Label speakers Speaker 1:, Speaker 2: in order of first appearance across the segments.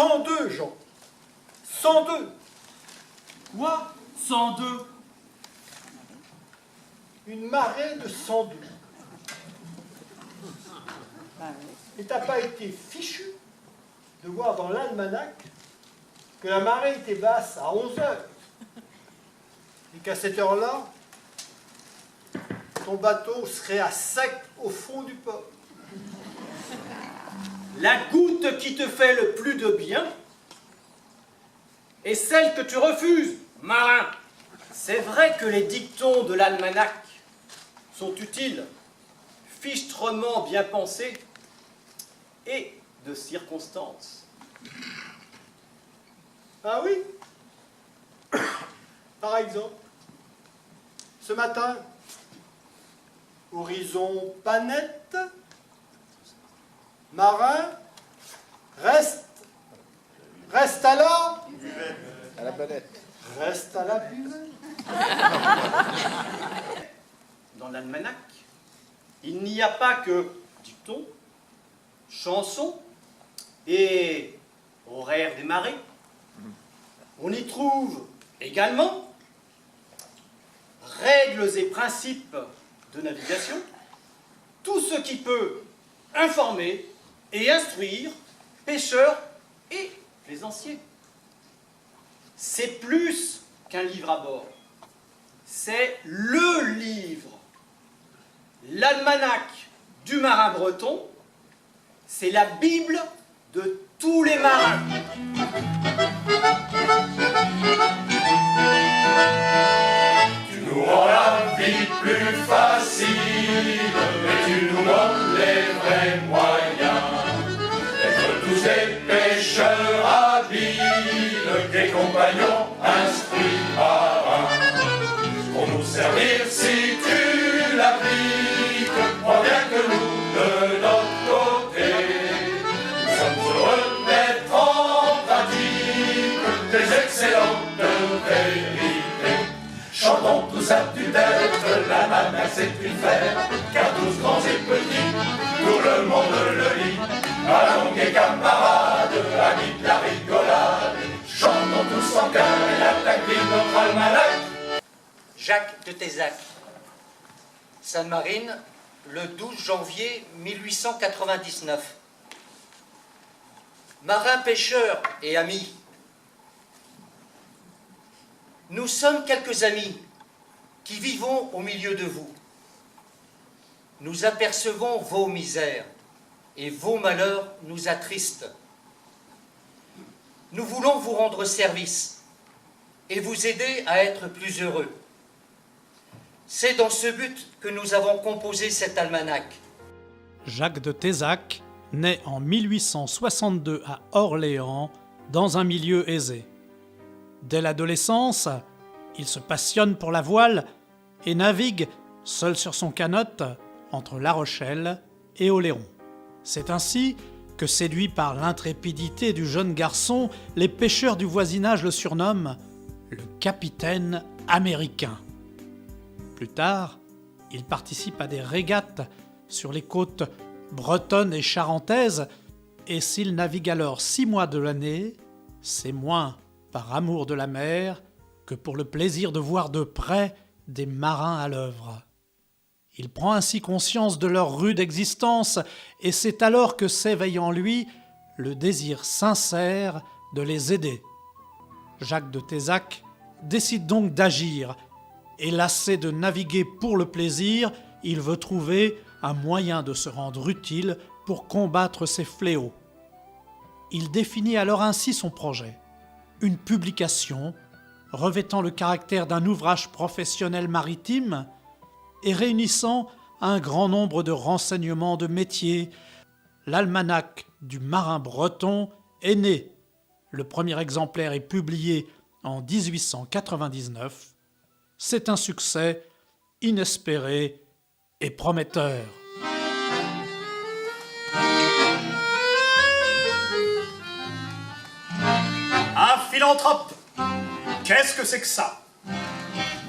Speaker 1: 102, Jean. 102.
Speaker 2: Quoi 102?
Speaker 1: Une marée de 102. Et t'as pas été fichu de voir dans l'almanach que la marée était basse à 11 heures et qu'à cette heure-là, ton bateau serait à sec au fond du port.
Speaker 3: La goutte qui te fait le plus de bien est celle que tu refuses, marin. C'est vrai que les dictons de l'almanach sont utiles, fichtrement bien pensés et de circonstance.
Speaker 1: Ah oui? Par exemple, ce matin, horizon pas net, marin, reste à la planète. Reste à la buvette.
Speaker 3: Dans l'almanach, il n'y a pas que dictons, chansons et horaires des marées. On y trouve également règles et principes de navigation, tout ce qui peut informer et instruire pêcheurs et plaisanciers. C'est plus qu'un livre à bord, c'est le livre. L'almanach du marin breton, c'est la Bible de tous les marins.
Speaker 4: Tu nous rends la vie plus facile, mais tu nous donnes les vrais moyens d'être tous des pêcheurs habiles, des compagnons instruits marins. Pour nous servir si tu l'appliques, crois bien que nous, de notre côté, nous sommes heureux de mettre en pratique des excellentes vérités. Chantons tous à tue-tête, l'almanach c'est une fête, car tous grands et petits, tout le monde le lit. Allons gai camarades, amis de la rigolade, chantons tous en chœur et l'attaque vive notre almanach.
Speaker 5: Jacques de Tézac, Sainte-Marine, le 12 janvier 1899. Marins, pêcheurs et amis, nous sommes quelques amis qui vivons au milieu de vous. Nous apercevons vos misères et vos malheurs nous attristent. Nous voulons vous rendre service et vous aider à être plus heureux. C'est dans ce but que nous avons composé cet almanach.
Speaker 6: Jacques de Tézac naît en 1862 à Orléans, dans un milieu aisé. Dès l'adolescence, il se passionne pour la voile et navigue, seul sur son canot, entre La Rochelle et Oléron. C'est ainsi que, séduits par l'intrépidité du jeune garçon, les pêcheurs du voisinage le surnomment le capitaine américain. Plus tard, il participe à des régates sur les côtes bretonnes et charentaises, et s'il navigue alors 6 mois de l'année, c'est moins par amour de la mer que pour le plaisir de voir de près des marins à l'œuvre. Il prend ainsi conscience de leur rude existence, et c'est alors que s'éveille en lui le désir sincère de les aider. Jacques de Tézac décide donc d'agir, et lassé de naviguer pour le plaisir, il veut trouver un moyen de se rendre utile pour combattre ces fléaux. Il définit alors ainsi son projet, une publication revêtant le caractère d'un ouvrage professionnel maritime et réunissant un grand nombre de renseignements de métiers. L'almanach du marin breton est né. Le premier exemplaire est publié en 1899. C'est un succès inespéré et prometteur.
Speaker 3: Un philanthrope, qu'est-ce que c'est que ça?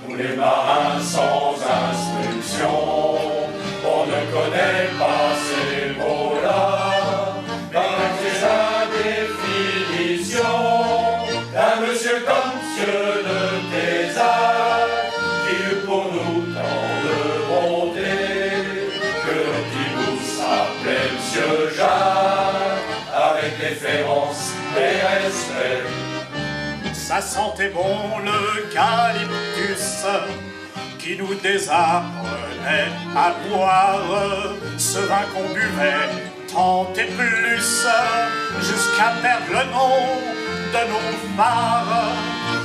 Speaker 4: Nous les marins sans instruction, on ne connaît pas ces mots-là, par des indéfinitions. monsieur comme monsieur de Tézac, qui eut pour nous tant de bonté, que le petit bout s'appelait monsieur Jacques, avec déférence et respect.
Speaker 7: Ça sentait bon l'eucalyptus qui nous désapprenait à boire ce vin qu'on buvait tant et plus jusqu'à perdre le nom de nos phares.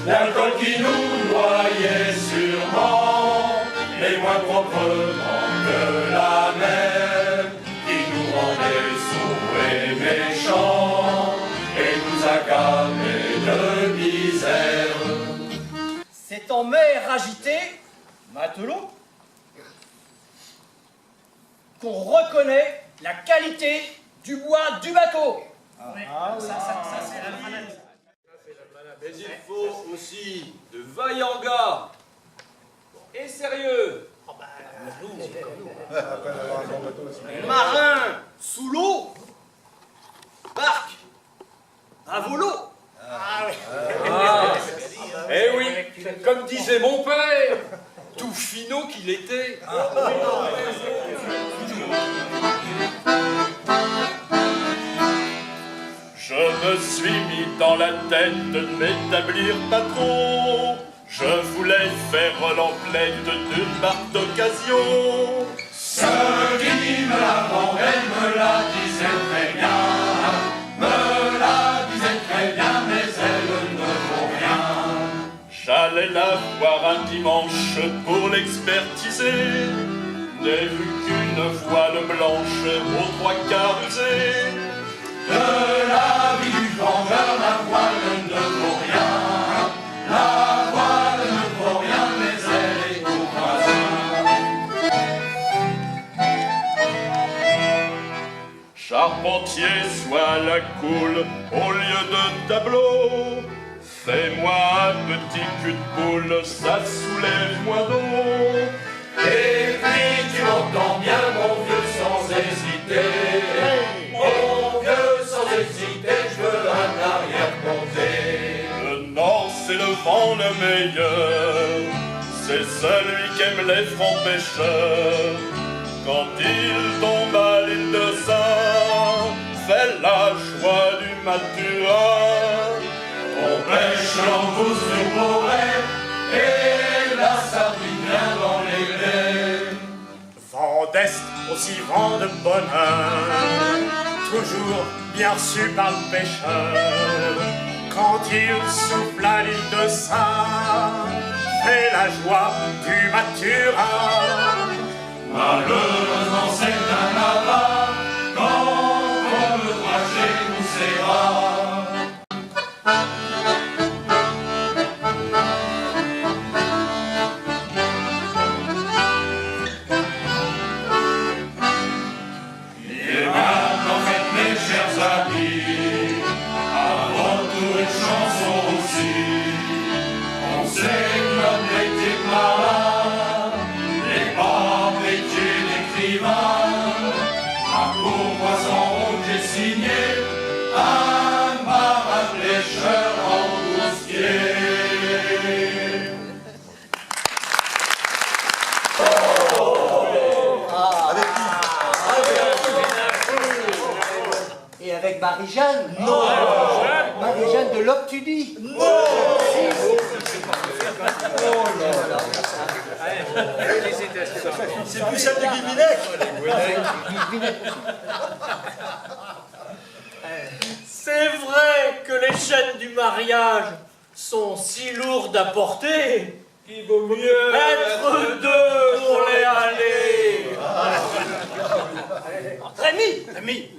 Speaker 4: L'alcool qui nous noyait sûrement, mais moins proprement que la mer, qui nous rendait sourds et méchants, et nous accablait de misère.
Speaker 3: C'est en mer agitée, matelot, qu'on reconnaît la qualité du bois du bateau.
Speaker 8: Mais il faut aussi de vaillants gars et sérieux.
Speaker 3: Marin sous l'eau, barque à volo.
Speaker 8: Eh oui, comme disait mon père, tout finot qu'il était.
Speaker 7: Je me suis mis dans la tête de m'établir patron. Je voulais faire l'emplette d'une barque d'occasion.
Speaker 4: Ceux qui me la vendaient me la disaient très bien, me la disaient très bien, mais elle ne vaut rien.
Speaker 7: J'allais la voir un dimanche pour l'expertiser. N'ai vu qu'une voile blanche aux trois quarts usée.
Speaker 4: De la vie du vendeur, la voile ne vaut rien. La voile ne vaut rien, mais elle est au voisin.
Speaker 7: Charpentier, sois la coule au lieu de tableau. Fais-moi un petit cul de boule, ça soulève moins d'eau.
Speaker 4: Et puis tu entends bien, mon vieux, sans hésiter. Mon vieux, sans hésiter, je veux un arrière-pensée.
Speaker 7: Le nord, c'est le vent le meilleur. C'est celui qu'aiment les francs pêcheurs. Quand il tombe à l'île de Saint, c'est la joie du Maturin.
Speaker 4: On pêche l'embousse du Beauvais et la sardine vient dans les grès.
Speaker 7: Vent d'Est, aussi vent de bonheur, toujours bien reçu par le pêcheur. Quand il souffle à l'île de Saint, c'est la joie du Maturin.
Speaker 4: Malheureusement c'est un abat quand on me voit chez nous c'est rare. Et maintenant faites mes chers amis, avant tout une chanson aussi. On sait que notre métier de marin n'est pas métier d'écrivain. Ma pauvre sans route j'ai signé un marin pêcheur en bousquier.
Speaker 5: Et avec Marie-Jeanne? Non. Marie-Jeanne de l'Obtudie?
Speaker 1: C'est plus celle de Guilvinec.
Speaker 3: C'est vrai que les chaînes du mariage sont si lourdes à porter. Il vaut mieux être deux pour les aller. Rémi.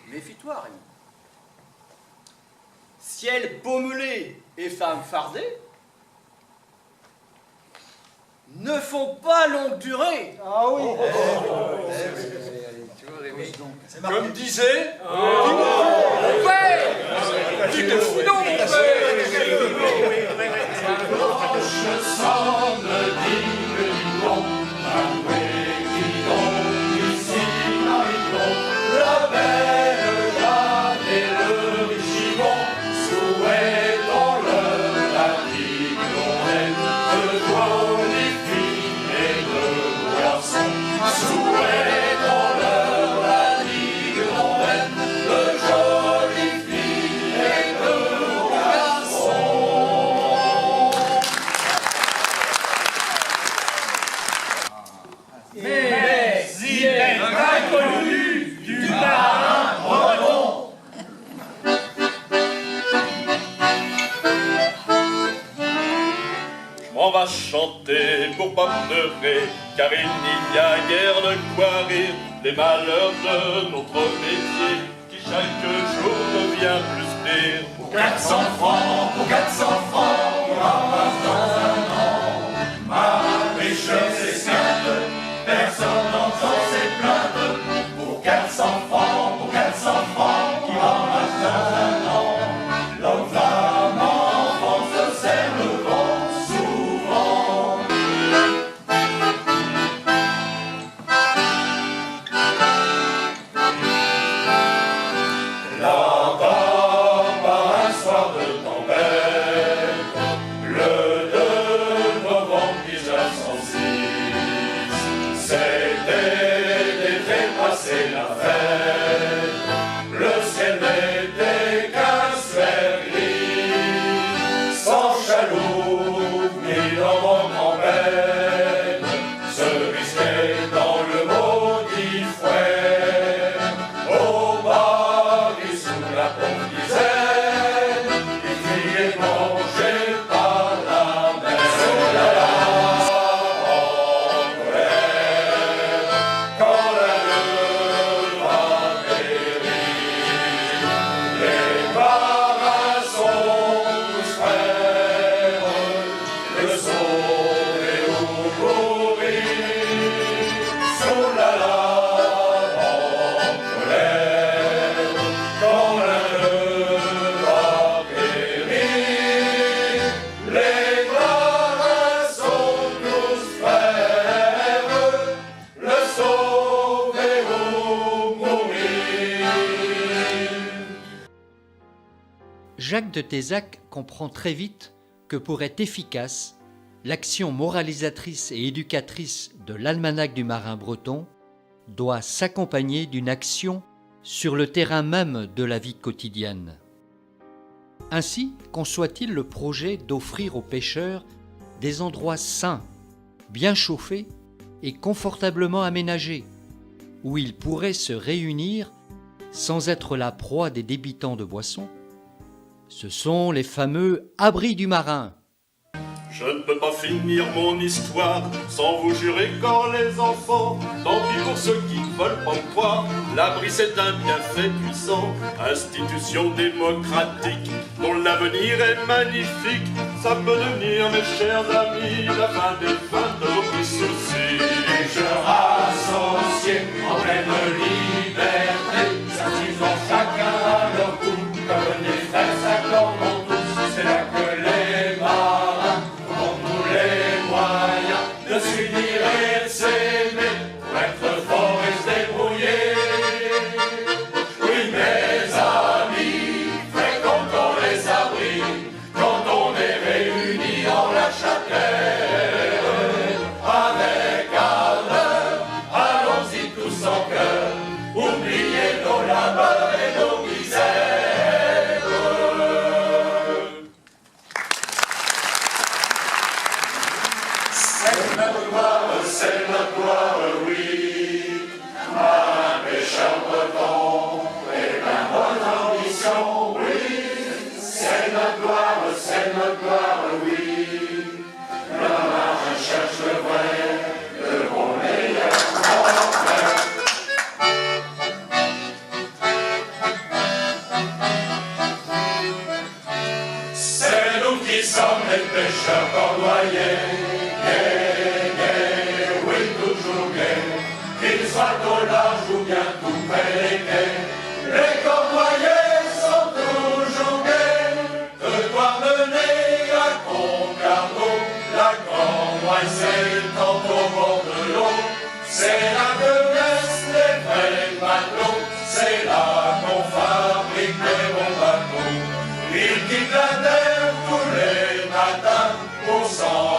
Speaker 3: Méfie-toi, Rémi. Ciel baumelé et femme fardée ne font pas longue durée.
Speaker 1: Ah oui.
Speaker 8: Comme disait,
Speaker 4: Je semble digne du bon, avoué qui donc ici n'arrive. La belle Jeanne et le riche Yvon on va chanter pour pas pleurer, car il n'y a guère de quoi rire. Les malheurs de notre métier, qui chaque jour devient plus pire.
Speaker 7: Pour 400 francs, pour 400 francs, on ramasse dans un an. Marin pêcheur s'esquinte, personne n'entend ses plaintes. Pour 400 francs, pour 400 francs, qui ramasse dans un an. L'homme, femme, enfant se serre le vent souvent. Là-bas, par un soir de tempête, le 2 novembre 1906, c'était d'été passé la fête. Le ciel n'était qu'un ciel gris, sans chaloupe ni dans grand-peine, se risquait dans le maudit fouet. Au Paris, sous la pompe dizaine, il criait mangé par la mer. Sous la lame en colère, quand la lune a péri, les marins sont tous frères, le sauver ou mourir. Sous la lame en colère, quand la lune a péri, les marins sont tous frères, le sauver ou mourir.
Speaker 5: Jacques de Tézac comprend très vite que pour être efficace, l'action moralisatrice et éducatrice de l'Almanach du marin breton doit s'accompagner d'une action sur le terrain même de la vie quotidienne. Ainsi conçoit-il le projet d'offrir aux pêcheurs des endroits sains, bien chauffés et confortablement aménagés, où ils pourraient se réunir sans être la proie des débitants de boissons. Ce sont les fameux abris du marin.
Speaker 4: Je ne peux pas finir mon histoire sans vous jurer qu'en les enfants, tant pis pour ceux qui ne veulent pas me croire, l'abri c'est un bienfait puissant, institution démocratique dont l'avenir est magnifique. Ça peut devenir, mes chers amis, la fin des fins de vos petits soucis.
Speaker 7: Pêcheurs associés en pleine liberté, s'amusant chacun à leur tour, comme des frères s'accordent tous. C'est là que les marins ont tous les moyens de s'unir et de s'aimer, pour être forts et se débrouiller. Oui, mes amis, fréquentons les abris, quand on est réunis en la chapelle. Avec ardeur, allons-y tous en cœur, oubliez nos labeurs et nos misères. C'est notre gloire, oui. Marin pêcheur breton, et bien bonne ambition, oui. C'est notre gloire, oui. Le marin cherche le vrai, le bon meilleur progrès. C'est nous qui sommes les pêcheurs cordoyers. Qu'ils soient au large ou bien tout près des quais, les cordoyers sont toujours gais. De quoi mener à Concarneau, la Cornouaille c'est tant au bord de l'eau. C'est là que naissent les vrais matelots, c'est là qu'on fabrique les bons bateaux. Ils quittent la terre tous les matins pour s'en